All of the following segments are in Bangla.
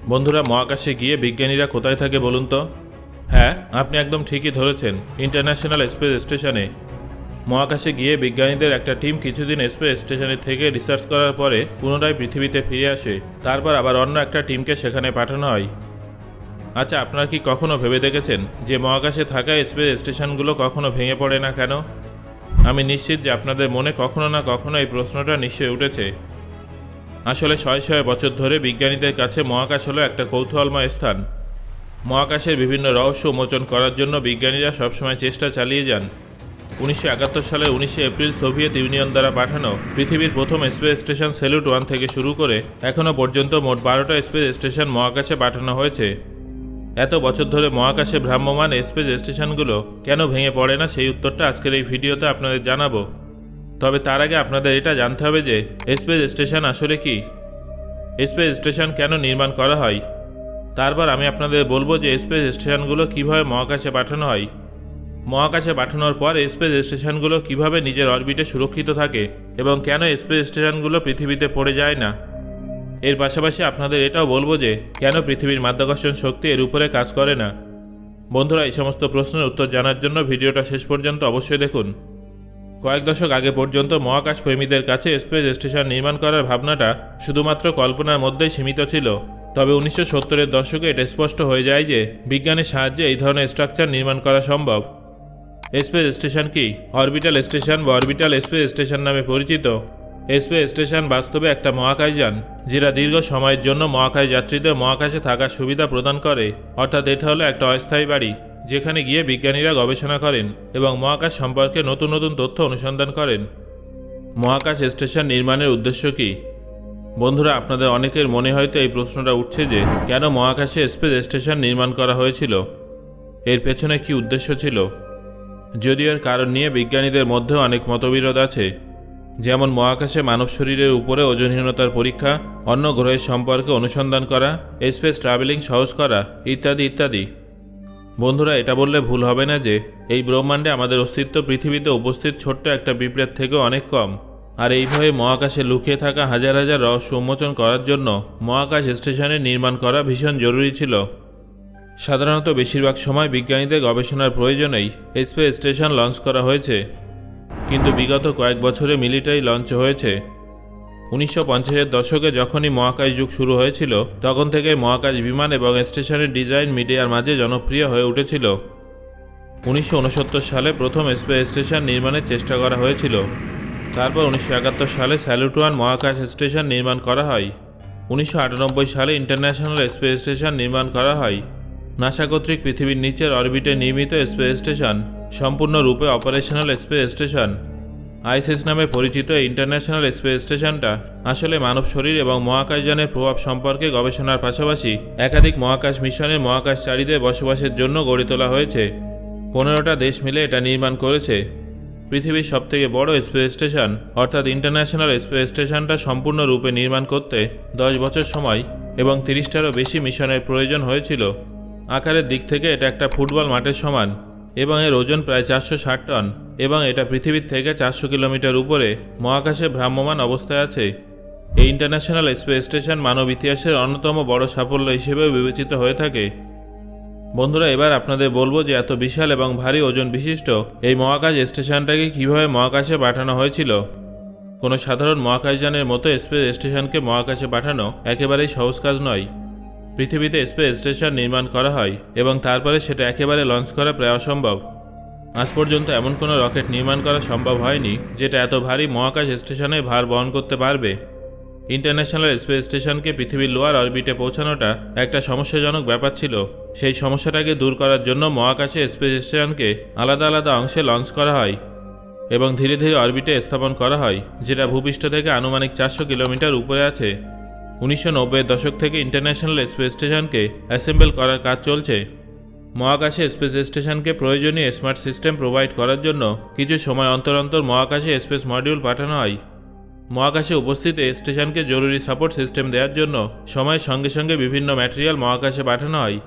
বন্ধুরা, মহাকাশে গিয়ে বিজ্ঞানীরা কোথায় থাকে বলুন তো? হ্যাঁ, আপনি একদম ঠিকই ধরেছেন, ইন্টারন্যাশনাল স্পেস স্টেশনে। মহাকাশে গিয়ে বিজ্ঞানীদের একটা টিম কিছুদিন স্পেস স্টেশনে থেকে রিসার্চ করার পরে পুনরায় পৃথিবীতে ফিরে আসে। তারপর আবার অন্য একটা টিমকে সেখানে পাঠানো হয়। আচ্ছা, আপনারা কি কখনো ভেবে দেখেছেন যে মহাকাশে থাকা স্পেস স্টেশনগুলো কখনো ভেঙে পড়ে না কেন? আমি নিশ্চিত যে আপনাদের মনে কখনো না কখনো এই প্রশ্নটা নিশ্চয়ই উঠেছে। আসলে শয়ে শয়ে বছর ধরে বিজ্ঞানীদের কাছে মহাকাশ হলো একটা কৌতূহলময় স্থান। মহাকাশের বিভিন্ন রহস্য উন্মোচন করার জন্য বিজ্ঞানীরা সবসময় চেষ্টা চালিয়ে যান। 1971 সালের 19 এপ্রিল সোভিয়েত ইউনিয়ন দ্বারা পাঠানো পৃথিবীর প্রথম স্পেস স্টেশন স্যালুট 1 থেকে শুরু করে এখনও পর্যন্ত মোট 12টা স্পেস স্টেশন মহাকাশে পাঠানো হয়েছে। এত বছর ধরে মহাকাশে ভ্রাম্যমান স্পেস স্টেশনগুলো কেন ভেঙে পড়ে না, সেই উত্তরটা আজকের এই ভিডিওতে আপনাদের জানাবো। তবে তার আগে আপনাদের এটা জানতে হবে যে স্পেস স্টেশন আসলে কি, স্পেস স্টেশন কেন নির্মাণ করা হয়। তারপর আমি আপনাদের বলবো যে স্পেস স্টেশনগুলো কিভাবে মহাকাশে পাঠানো হয়, মহাকাশে পাঠানোর পর স্পেস স্টেশনগুলো কিভাবে নিজের অরবিটে সুরক্ষিত থাকে এবং কেন স্পেস স্টেশনগুলো পৃথিবীতে পড়ে যায় না। এর পাশাপাশি আপনাদের এটাও বলবো যে কেন পৃথিবীর মাধ্যাকর্ষণ শক্তি এর উপরে কাজ করে না। বন্ধুরা, এই সমস্ত প্রশ্নের উত্তর জানার জন্য ভিডিওটা শেষ পর্যন্ত অবশ্যই দেখুন। কয়েক দশক আগে পর্যন্ত মহাকাশ প্রেমীদের কাছে স্পেস স্টেশন নির্মাণ করার ভাবনাটা শুধুমাত্র কল্পনার মধ্যেই সীমিত ছিল। তবে 1970-এর দশকে এটা স্পষ্ট হয়ে যায় যে বিজ্ঞানের সাহায্যে এই ধরনের স্ট্রাকচার নির্মাণ করা সম্ভব। স্পেস স্টেশন কি? অরবিটাল স্টেশন বা অরবিটাল স্পেস স্টেশন নামে পরিচিত স্পেস স্টেশন বাস্তবে একটা মহাকাশযান যেটা দীর্ঘ সময়ের জন্য মহাকাশ যাত্রীদের মহাকাশে থাকার সুবিধা প্রদান করে। অর্থাৎ এটা হলো একটা অস্থায়ী বাড়ি যেখানে গিয়ে বিজ্ঞানীরা গবেষণা করেন এবং মহাকাশ সম্পর্কে নতুন নতুন তথ্য অনুসন্ধান করেন। মহাকাশ স্টেশন নির্মাণের উদ্দেশ্য কি? বন্ধুরা, আপনাদের অনেকের মনে হয়তো এই প্রশ্নটা উঠছে যে কেন মহাকাশে স্পেস স্টেশন নির্মাণ করা হয়েছিল, এর পেছনে কি উদ্দেশ্য ছিল। যদিও এর কারণ নিয়ে বিজ্ঞানীদের মধ্যেও অনেক মতবিরোধ আছে, যেমন মহাকাশে মানব শরীরের উপরে ওজনহীনতার পরীক্ষা, অন্য গ্রহের সম্পর্কে অনুসন্ধান করা, স্পেস ট্রাভেলিং সহজ করা ইত্যাদি ইত্যাদি। বন্ধুরা, এটা বললে ভুল হবে না যে এই ব্রহ্মাণ্ডে আমাদের অস্তিত্ব পৃথিবীতে উপস্থিত ছোট্ট একটা পিঁপড়ের থেকেও অনেক কম। আর এইভাবে মহাকাশে লুকিয়ে থাকা হাজার হাজার রহস্য উন্মোচন করার জন্য মহাকাশ স্টেশনের নির্মাণ করা ভীষণ জরুরি ছিল। সাধারণত বেশিরভাগ সময় বিজ্ঞানীদের গবেষণার প্রয়োজনেই স্পেস স্টেশন লঞ্চ করা হয়েছে, কিন্তু বিগত কয়েক বছরে মিলিটারি লঞ্চ হয়েছে। 1950-এর দশকে যখনই মহাকাশ যুগ শুরু হয়েছিল তখন থেকে মহাকাশ বিমান এবং স্টেশনের ডিজাইন মিডিয়ার মাঝে জনপ্রিয় হয়ে উঠেছিল। 1969 সালে প্রথম স্পেস স্টেশন নির্মাণের চেষ্টা করা হয়েছিল। তারপর 1971 সালে স্যালুট 1 মহাকাশ স্টেশন নির্মাণ করা হয়। 1998 সালে ইন্টারন্যাশনাল স্পেস স্টেশন নির্মাণ করা হয়। নাসা কর্তৃক পৃথিবীর নিচের অরবিটে নির্মিত স্পেস স্টেশন সম্পূর্ণরূপে অপারেশনাল স্পেস স্টেশন আইএসএস নামে পরিচিত এই ইন্টারন্যাশনাল স্পেস স্টেশনটা আসলে মানব শরীর এবং মহাকাশযানের প্রভাব সম্পর্কে গবেষণার পাশাপাশি একাধিক মহাকাশ মিশনের মহাকাশচারীদের বসবাসের জন্য গড়ে তোলা হয়েছে। 15টা দেশ মিলে এটা নির্মাণ করেছে। পৃথিবীর সবথেকে বড় স্পেস স্টেশন অর্থাৎ ইন্টারন্যাশনাল স্পেস স্টেশনটা সম্পূর্ণরূপে নির্মাণ করতে 10 বছর সময় এবং 30টারও বেশি মিশনের প্রয়োজন হয়েছিল। আকারের দিক থেকে এটা একটা ফুটবল মাঠের সমান এবং এর ওজন প্রায় 460 টন এবং এটা পৃথিবীর থেকে 400 কিলোমিটার উপরে মহাকাশে ভ্রাম্যমান অবস্থায় আছে। এই ইন্টারন্যাশনাল স্পেস স্টেশন মানব ইতিহাসের অন্যতম বড় সাফল্য হিসেবেও বিবেচিত হয়ে থাকে। বন্ধুরা, এবার আপনাদের বলবো যে এত বিশাল এবং ভারী ওজন বিশিষ্ট এই মহাকাশ স্টেশনটাকে কিভাবে মহাকাশে পাঠানো হয়েছিল। কোনো সাধারণ মহাকাশযানের মতো স্পেস স্টেশনকে মহাকাশে পাঠানো একেবারেই সহজ কাজ নয়। পৃথিবীতে স্পেস স্টেশন নির্মাণ করা হয় এবং তারপরে সেটা একেবারে লঞ্চ করা প্রায় অসম্ভব। আজ পর্যন্ত এমন কোনো রকেট নির্মাণ করা সম্ভব হয়নি যেটা এত ভারী মহাকাশ স্টেশনে ভার বহন করতে পারবে। ইন্টারন্যাশনাল স্পেস স্টেশনকে পৃথিবীর লোয়ার অরবিটে পৌঁছানোটা একটা সমস্যাজনক ব্যাপার ছিল। সেই সমস্যাটাকে দূর করার জন্য মহাকাশে স্পেস স্টেশনকে আলাদা আলাদা অংশে লঞ্চ করা হয় এবং ধীরে ধীরে অরবিটে স্থাপন করা হয়, যেটা ভূপৃষ্ঠ থেকে আনুমানিক 400 কিলোমিটার উপরে আছে। 1990-এর দশক থেকে ইন্টারন্যাশনাল স্পেস স্টেশনকে অ্যাসেম্বল করার কাজ চলছে। মহাকাশে স্পেস স্টেশনকে প্রয়োজনীয় স্মার্ট সিস্টেম প্রোভাইড করার জন্য কিছু সময় অন্তর অন্তর মহাকাশে স্পেস মডিউল পাঠানো হয়। মহাকাশে উপস্থিত স্টেশনকে জরুরি সাপোর্ট সিস্টেম দেওয়ার জন্য সময়ের সঙ্গে সঙ্গে বিভিন্ন ম্যাটেরিয়াল মহাকাশে পাঠানো হয়।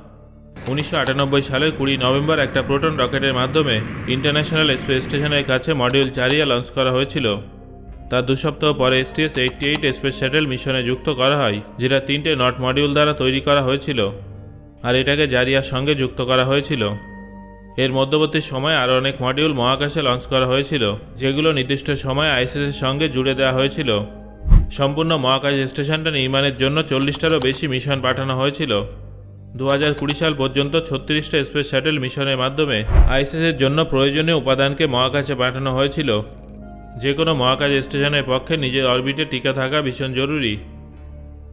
1998 সালের 20 নভেম্বর একটা প্রোটন রকেটের মাধ্যমে ইন্টারন্যাশনাল স্পেস স্টেশনের কাছে মডিউল 4 লঞ্চ করা হয়েছিল। তার 2 সপ্তাহ পরে STS-88 স্পেস শ্যাটেল মিশনে যুক্ত করা হয়, যেটা 3টে নট মডিউল দ্বারা তৈরি করা হয়েছিল আর এটাকে জারিয়ার সঙ্গে যুক্ত করা হয়েছিল। এর মধ্যবর্তী সময়ে আরও অনেক মডিউল মহাকাশে লঞ্চ করা হয়েছিল, যেগুলো নির্দিষ্ট সময়ে ISS-এর সঙ্গে জুড়ে দেওয়া হয়েছিল। সম্পূর্ণ মহাকাশ স্টেশনটা নির্মাণের জন্য 40টারও বেশি মিশন পাঠানো হয়েছিল। 2020 সাল পর্যন্ত 36টা স্পেস শ্যাটেল মিশনের মাধ্যমে ISS-এর জন্য প্রয়োজনীয় উপাদানকে মহাকাশে পাঠানো হয়েছিল। যে কোনো মহাকাশ স্টেশনের পক্ষে নিজের অরবিটে টিকে থাকা ভীষণ জরুরি।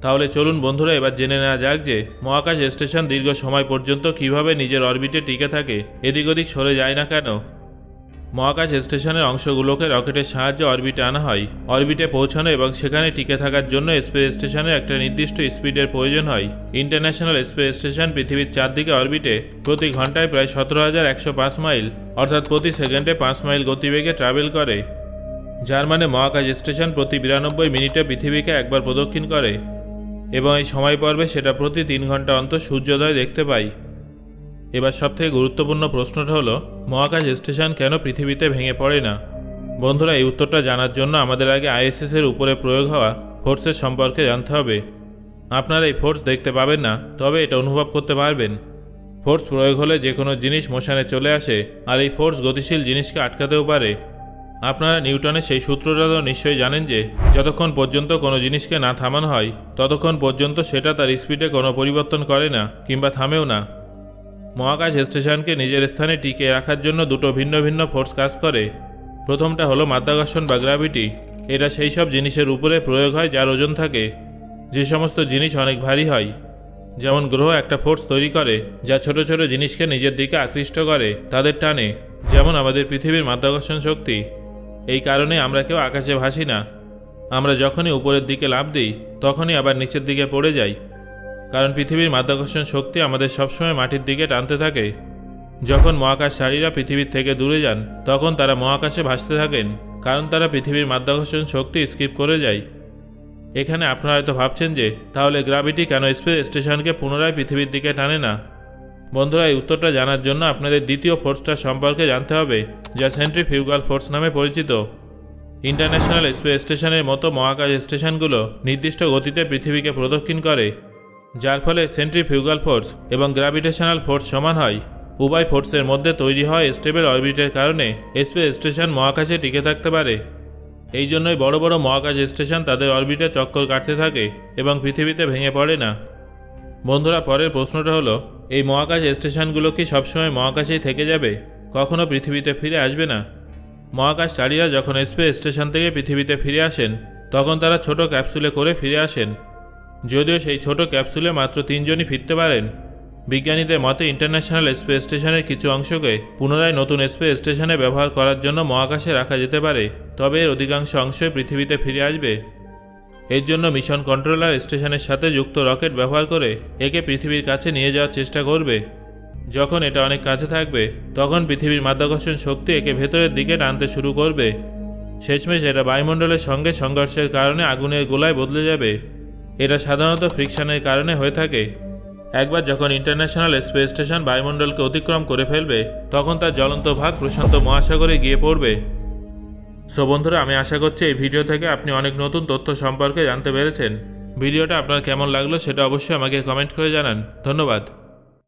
তাহলে চলুন বন্ধুরা, এবার জেনে নেওয়া যাক যে মহাকাশ স্টেশন দীর্ঘ সময় পর্যন্ত কিভাবে নিজের অরবিটে টিকে থাকে, এদিক ওদিক সরে যায় না কেন। মহাকাশ স্টেশনের অংশগুলোকে রকেটের সাহায্যে অরবিটে আনা হয়। অরবিটে পৌঁছানো এবং সেখানে টিকে থাকার জন্য স্পেস স্টেশনের একটা নির্দিষ্ট স্পিডের প্রয়োজন হয়। ইন্টারন্যাশনাল স্পেস স্টেশন পৃথিবীর চারদিকে অরবিটে প্রতি ঘন্টায় প্রায় 17,105 মাইল অর্থাৎ প্রতি সেকেন্ডে 5 মাইল গতিবেগে ট্রাভেল করে, যার মানে মহাকাশ স্টেশন প্রতি 92 মিনিটে পৃথিবীকে একবার প্রদক্ষিণ করে এবং এই সময় পর্বে সেটা প্রতি 3 ঘন্টা অন্তর সূর্যোদয় দেখতে পাই। এবার সবথেকে গুরুত্বপূর্ণ প্রশ্নটা হলো, মহাকাশ স্টেশন কেন পৃথিবীতে ভেঙে পড়ে না? বন্ধুরা, এই উত্তরটা জানার জন্য আমাদের আগে ISS-এর উপরে প্রয়োগ হওয়া ফোর্সের সম্পর্কে জানতে হবে। আপনারা এই ফোর্স দেখতে পাবেন না, তবে এটা অনুভব করতে পারবেন। ফোর্স প্রয়োগ হলে যে কোনো জিনিস মোশনে চলে আসে, আর এই ফোর্স গতিশীল জিনিসকে আটকাতেও পারে। আপনারা নিউটনের সেই সূত্রটা তো নিশ্চয়ই জানেন যে যতক্ষণ পর্যন্ত কোনো জিনিসকে না থামানো হয় ততক্ষণ পর্যন্ত সেটা তার স্পিডে কোনো পরিবর্তন করে না কিংবা থামেও না। মহাকাশ স্টেশনকে নিজের স্থানে টিকে রাখার জন্য দুটো ভিন্ন ভিন্ন ফোর্স কাজ করে। প্রথমটা হলো মাধ্যাকর্ষণ বা গ্র্যাভিটি। এটা সেই সব জিনিসের উপরে প্রয়োগ হয় যার ওজন থাকে। যে সমস্ত জিনিস অনেক ভারী হয়, যেমন গ্রহ, একটা ফোর্স তৈরি করে যা ছোট ছোট জিনিসকে নিজের দিকে আকৃষ্ট করে, তাদের টানে, যেমন আমাদের পৃথিবীর মাধ্যাকর্ষণ শক্তি। এই কারণে আমরা কেউ আকাশে ভাসি না। আমরা যখনই উপরের দিকে লাফ দিই তখনই আবার নিচের দিকে পড়ে যাই, কারণ পৃথিবীর মাধ্যাকর্ষণ শক্তি আমাদের সবসময় মাটির দিকে টানতে থাকে। যখন মহাকাশচারীরা পৃথিবীর থেকে দূরে যান তখন তারা মহাকাশে ভাসতে থাকেন, কারণ তারা পৃথিবীর মাধ্যাকর্ষণ শক্তি স্কিপ করে যায়। এখানে আপনারা হয়তো ভাবছেন যে তাহলে গ্র্যাভিটি কেন স্পেস স্টেশনকে পুনরায় পৃথিবীর দিকে টানে না? বন্ধুরা, এই উত্তরটা জানার জন্য আপনাদের দ্বিতীয় ফোর্সটা সম্পর্কে জানতে হবে, যা সেন্ট্রিফিউগাল ফোর্স নামে পরিচিত। ইন্টারন্যাশনাল স্পেস স্টেশনের মতো মহাকাশ স্টেশনগুলো নির্দিষ্ট গতিতে পৃথিবীকে প্রদক্ষিণ করে, যার ফলে সেন্ট্রিফিউগাল ফোর্স এবং গ্র্যাভিটেশনাল ফোর্স সমান হয়। উভয় ফোর্সের মধ্যে তৈরি হয় স্টেবল অরবিটের কারণে স্পেস স্টেশন মহাকাশে টিকে থাকতে পারে। এই জন্যই বড় বড় মহাকাশ স্টেশন তাদের অরবিটে চক্কর কাটতে থাকে এবং পৃথিবীতে ভেঙে পড়ে না। বন্ধুরা, পরের প্রশ্নটা হলো, এই মহাকাশ স্টেশনগুলো কি সবসময় মহাকাশেই থেকে যাবে, কখনো পৃথিবীতে ফিরে আসবে না? মহাকাশচারীরা যখন স্পেস স্টেশন থেকে পৃথিবীতে ফিরে আসেন তখন তারা ছোট ক্যাপসুলে করে ফিরে আসেন। যদিও সেই ছোট ক্যাপসুলে মাত্র 3 জনই ফিরতে পারেন। বিজ্ঞানীদের মতে ইন্টারন্যাশনাল স্পেস স্টেশনের কিছু অংশকে পুনরায় নতুন স্পেস স্টেশনে ব্যবহার করার জন্য মহাকাশে রাখা যেতে পারে, তবে এর অধিকাংশ অংশই পৃথিবীতে ফিরে আসবে। এর জন্য মিশন কন্ট্রোলার স্টেশনের সাথে যুক্ত রকেট ব্যবহার করে একে পৃথিবীর কাছে নিয়ে যাওয়ার চেষ্টা করবে। যখন এটা অনেক কাছে থাকবে তখন পৃথিবীর মাধ্যাকর্ষণ শক্তি একে ভেতরের দিকে টানতে শুরু করবে। শেষমেশ এটা বায়ুমণ্ডলের সঙ্গে সংঘর্ষের কারণে আগুনের গোলায় বদলে যাবে। এটা সাধারণত ফ্রিকশনের কারণে হয়ে থাকে। একবার যখন ইন্টারন্যাশনাল স্পেস স্টেশন বায়ুমণ্ডলকে অতিক্রম করে ফেলবে তখন তার জ্বলন্ত ভাগ প্রশান্ত মহাসাগরে গিয়ে পড়বে। সো বন্ধুরা, আমি আশা করছি এই ভিডিও থেকে আপনি অনেক নতুন তথ্য সম্পর্কে জানতে পেরেছেন। ভিডিওটা আপনার কেমন লাগলো সেটা অবশ্যই আমাকে কমেন্ট করে জানান। ধন্যবাদ।